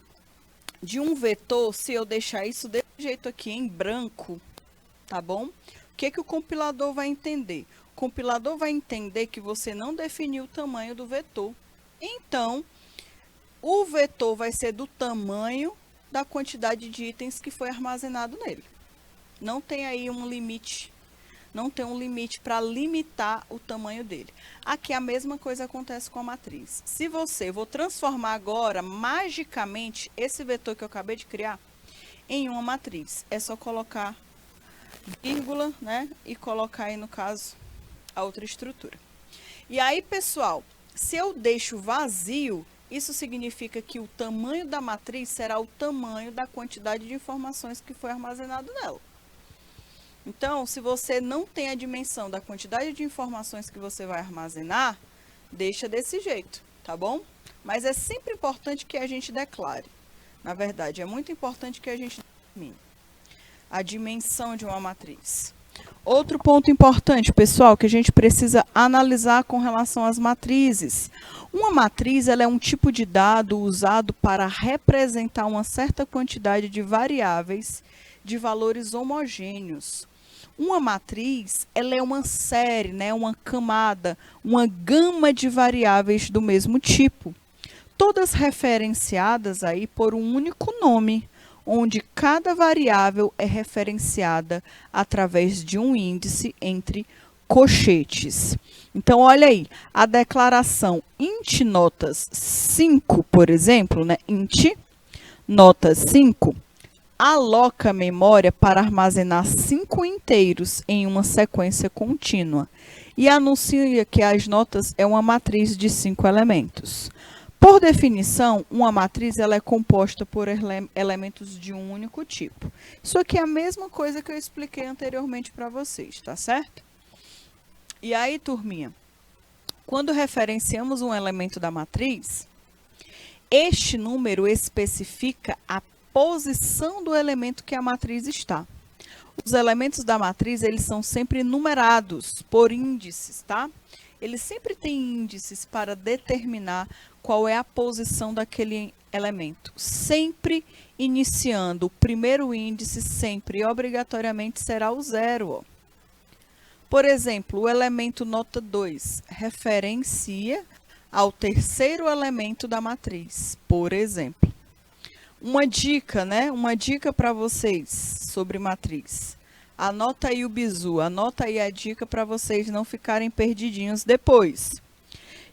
de um vetor, se eu deixar isso desse jeito aqui em branco, tá bom? O que o compilador vai entender? O compilador vai entender que você não definiu o tamanho do vetor. Então, o vetor vai ser do tamanho da quantidade de itens que foi armazenado nele. Não tem aí um limite. Não tem um limite para limitar o tamanho dele. Aqui a mesma coisa acontece com a matriz. Se vou transformar agora, magicamente, esse vetor que eu acabei de criar em uma matriz. É só colocar vírgula, né? E colocar aí, no caso, a outra estrutura. E aí, pessoal, se eu deixo vazio, isso significa que o tamanho da matriz será o tamanho da quantidade de informações que foi armazenado nela. Então, se você não tem a dimensão da quantidade de informações que você vai armazenar, deixa desse jeito, tá bom? Mas é sempre importante que a gente declare. Na verdade, é muito importante que a gente determine a dimensão de uma matriz. Outro ponto importante, pessoal, que a gente precisa analisar com relação às matrizes. Uma matriz ela é um tipo de dado usado para representar uma certa quantidade de variáveis de valores homogêneos. Uma matriz ela é uma série, né, uma camada, uma gama de variáveis do mesmo tipo, todas referenciadas aí por um único nome, onde cada variável é referenciada através de um índice entre colchetes. Então, olha aí, a declaração int notas 5, por exemplo, né? Int notas 5 aloca a memória para armazenar 5 inteiros em uma sequência contínua e anuncia que as notas é uma matriz de 5 elementos. Por definição, uma matriz ela é composta por elementos de um único tipo. Isso aqui é a mesma coisa que eu expliquei anteriormente para vocês, tá certo? E aí, turminha, quando referenciamos um elemento da matriz, este número especifica a posição do elemento que a matriz está. Os elementos da matriz, eles são sempre numerados por índices, tá? Eles sempre têm índices para determinar qual é a posição daquele elemento. Sempre iniciando o primeiro índice, sempre e obrigatoriamente será o 0, ó. Por exemplo, o elemento nota 2 referencia ao terceiro elemento da matriz, por exemplo. Uma dica, né? Uma dica para vocês sobre matriz. Anota aí o bizu, anota aí a dica para vocês não ficarem perdidinhos depois.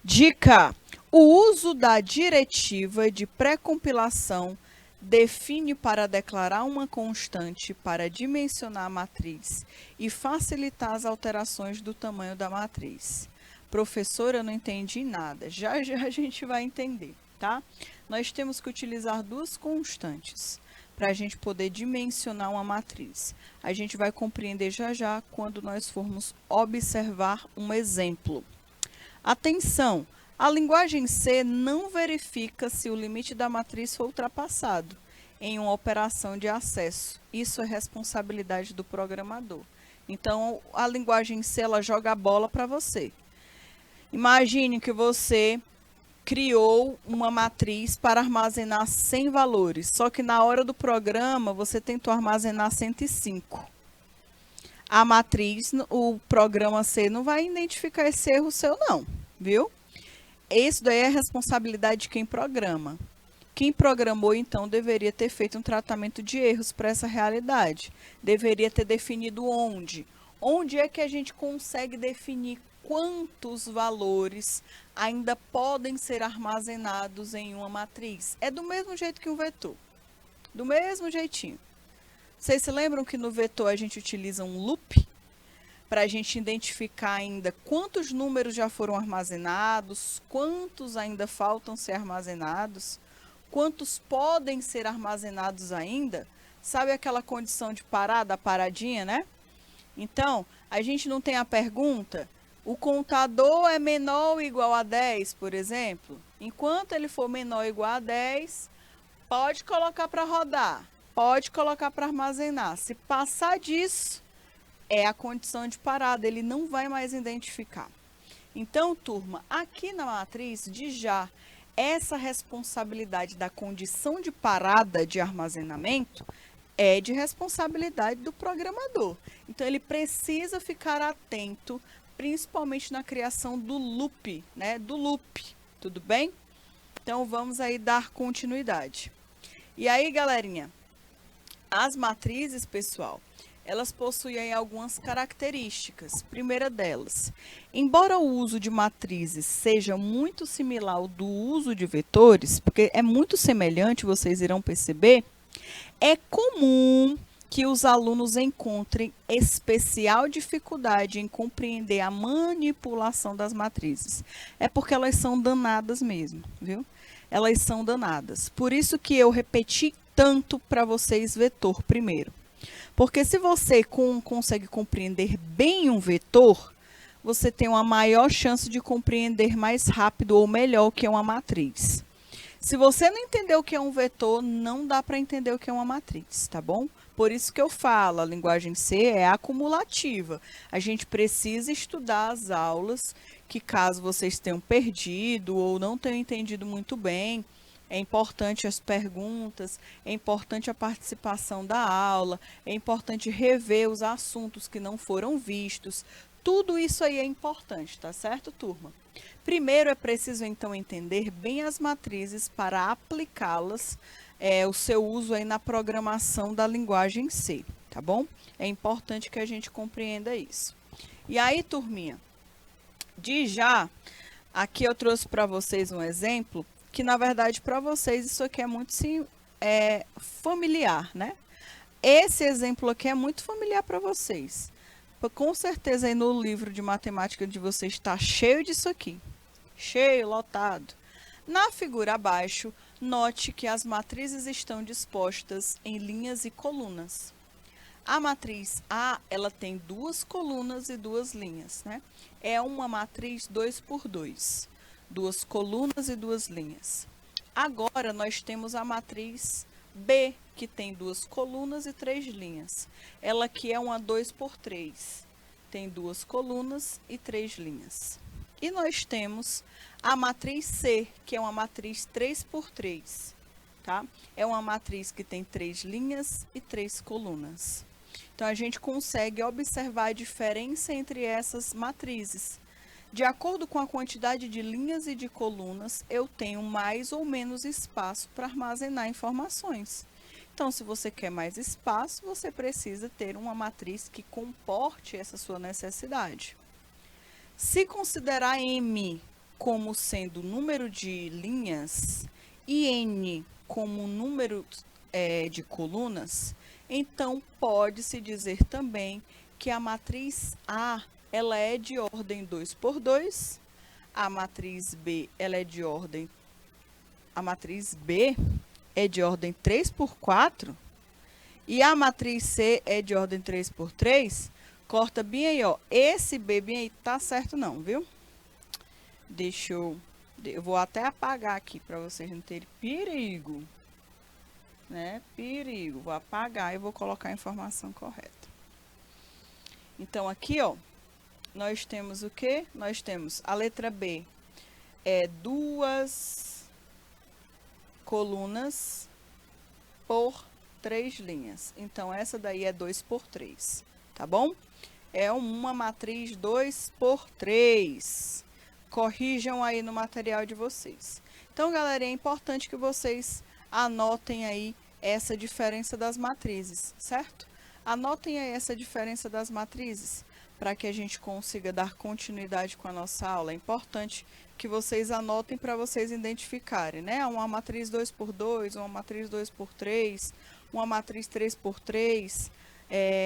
Dica: o uso da diretiva de pré-compilação define para declarar uma constante para dimensionar a matriz e facilitar as alterações do tamanho da matriz. Professora, eu não entendi nada. Já já a gente vai entender, tá? Nós temos que utilizar duas constantes para a gente poder dimensionar uma matriz. A gente vai compreender já já quando nós formos observar um exemplo. Atenção! A linguagem C não verifica se o limite da matriz foi ultrapassado em uma operação de acesso. Isso é responsabilidade do programador. Então, a linguagem C, ela joga a bola para você. Imagine que você criou uma matriz para armazenar 100 valores, só que na hora do programa você tentou armazenar 105. A matriz, o programa C não vai identificar esse erro seu não, viu? Isso daí é responsabilidade de quem programa. Quem programou, então, deveria ter feito um tratamento de erros para essa realidade. Deveria ter definido onde. Onde é que a gente consegue definir quantos valores ainda podem ser armazenados em uma matriz? É do mesmo jeito que um vetor. Do mesmo jeitinho. Vocês se lembram que no vetor a gente utiliza um loop? Para a gente identificar ainda quantos números já foram armazenados, quantos ainda faltam ser armazenados, quantos podem ser armazenados ainda. Sabe aquela condição de parada, a paradinha, né? Então, a gente não tem a pergunta, o contador é menor ou igual a 10, por exemplo? Enquanto ele for menor ou igual a 10, pode colocar para rodar, pode colocar para armazenar. Se passar disso, é a condição de parada, ele não vai mais identificar. Então, turma, aqui na matriz, de já, essa responsabilidade da condição de parada de armazenamento é de responsabilidade do programador. Então, ele precisa ficar atento, principalmente na criação do loop, né? Do loop, tudo bem? Então, vamos aí dar continuidade. E aí, galerinha, as matrizes, pessoal, elas possuem algumas características. Primeira delas, embora o uso de matrizes seja muito similar ao do uso de vetores, porque é muito semelhante, vocês irão perceber, é comum que os alunos encontrem especial dificuldade em compreender a manipulação das matrizes. É porque elas são danadas mesmo, viu? Elas são danadas. Por isso que eu repeti tanto para vocês vetor primeiro. Porque se você consegue compreender bem um vetor, você tem uma maior chance de compreender mais rápido ou melhor o que é uma matriz. Se você não entender o que é um vetor, não dá para entender o que é uma matriz, tá bom? Por isso que eu falo, a linguagem C é acumulativa. A gente precisa estudar as aulas, que caso vocês tenham perdido ou não tenham entendido muito bem, é importante as perguntas, é importante a participação da aula, é importante rever os assuntos que não foram vistos. Tudo isso aí é importante, tá certo, turma? Primeiro é preciso, então, entender bem as matrizes para aplicá-las, o seu uso aí na programação da linguagem C, tá bom? É importante que a gente compreenda isso. E aí, turminha, de já, aqui eu trouxe para vocês um exemplo que, na verdade, para vocês isso aqui é muito familiar, né? Esse exemplo aqui é muito familiar para vocês. Com certeza aí no livro de matemática de vocês está cheio disso aqui. Cheio, lotado. Na figura abaixo, note que as matrizes estão dispostas em linhas e colunas. A matriz A, ela tem duas colunas e duas linhas, né? É uma matriz 2 por 2. Duas colunas e duas linhas. Agora, nós temos a matriz B, que tem duas colunas e três linhas. Ela aqui é uma 2 por 3. Tem duas colunas e três linhas. E nós temos a matriz C, que é uma matriz 3 por 3. Tá? É uma matriz que tem três linhas e três colunas. Então, a gente consegue observar a diferença entre essas matrizes. De acordo com a quantidade de linhas e de colunas, eu tenho mais ou menos espaço para armazenar informações. Então, se você quer mais espaço, você precisa ter uma matriz que comporte essa sua necessidade. Se considerar M como sendo o número de linhas e N como o número de colunas, então pode-se dizer também que a matriz A ela é de ordem 2 por 2, a matriz B ela é de ordem a matriz B é de ordem 3 por 4 e a matriz C é de ordem 3 por 3. Corta bem aí, ó. Esse B bem aí tá certo não, viu? Eu vou até apagar aqui para vocês não terem perigo, né? Perigo. Vou apagar e vou colocar a informação correta. Então, aqui, ó, nós temos o quê? Nós temos a letra B, é duas colunas por três linhas. Então, essa daí é 2 por 3, tá bom? É uma matriz 2 por 3. Corrijam aí no material de vocês. Então, galera, é importante que vocês anotem aí essa diferença das matrizes, certo? Anotem aí essa diferença das matrizes para que a gente consiga dar continuidade com a nossa aula. É importante que vocês anotem para vocês identificarem, né? Uma matriz 2 por 2, uma matriz 2 por 3, uma matriz 3 por 3,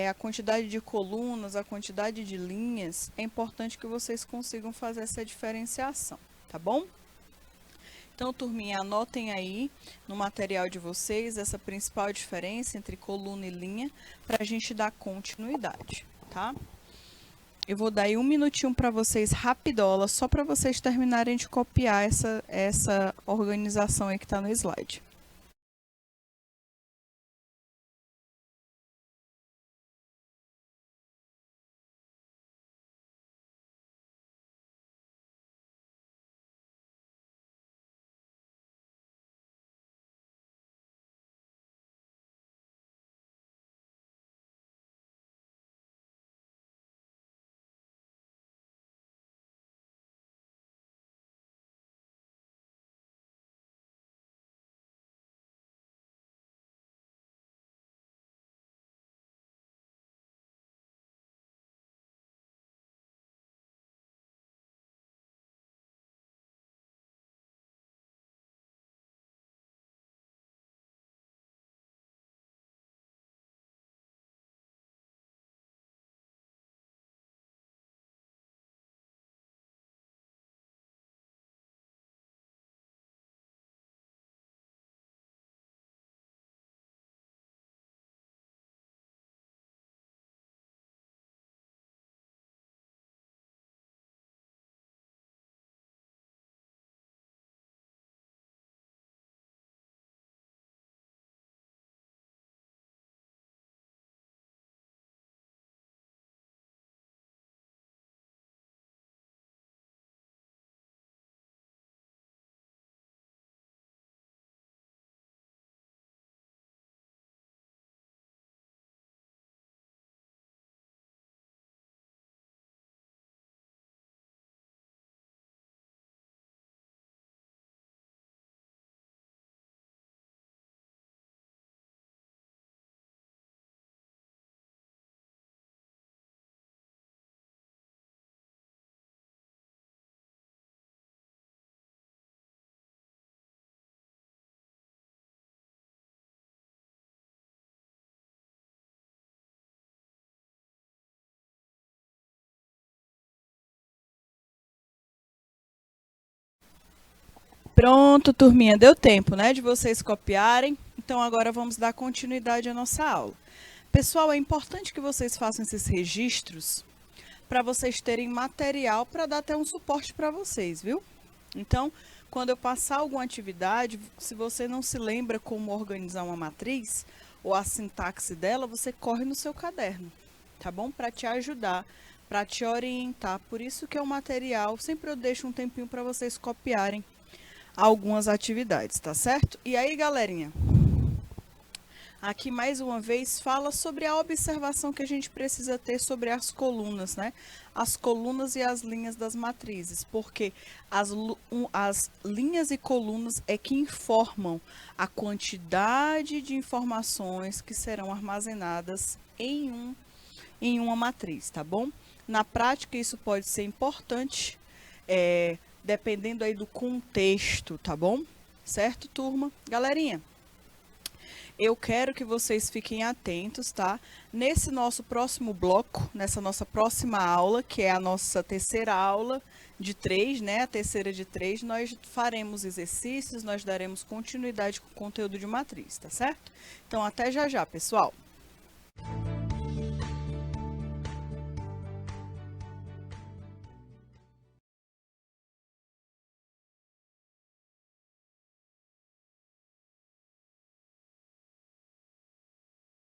a quantidade de colunas, a quantidade de linhas. É importante que vocês consigam fazer essa diferenciação, tá bom? Então, turminha, anotem aí no material de vocês essa principal diferença entre coluna e linha para a gente dar continuidade, tá? Eu vou dar aí um minutinho para vocês, rapidola, só para vocês terminarem de copiar essa organização aí que está no slide. Pronto, turminha, deu tempo, né, de vocês copiarem. Então, agora vamos dar continuidade à nossa aula. Pessoal, é importante que vocês façam esses registros para vocês terem material para dar até um suporte para vocês, viu? Então, quando eu passar alguma atividade, se você não se lembra como organizar uma matriz ou a sintaxe dela, você corre no seu caderno, tá bom? Para te ajudar, para te orientar. Por isso que é um material, sempre eu deixo um tempinho para vocês copiarem algumas atividades, tá certo? E aí, galerinha, aqui mais uma vez fala sobre a observação que a gente precisa ter sobre as colunas, né? As colunas e as linhas das matrizes, porque as linhas e colunas é que informam a quantidade de informações que serão armazenadas em uma matriz, tá bom? Na prática, isso pode ser importante, dependendo aí do contexto, tá bom? Certo, turma? Galerinha, eu quero que vocês fiquem atentos, tá? Nesse nosso próximo bloco, nessa nossa próxima aula, que é a nossa terceira aula de 3, né? A terceira de 3, nós faremos exercícios, nós daremos continuidade com o conteúdo de matriz, tá certo? Então, até já já, pessoal!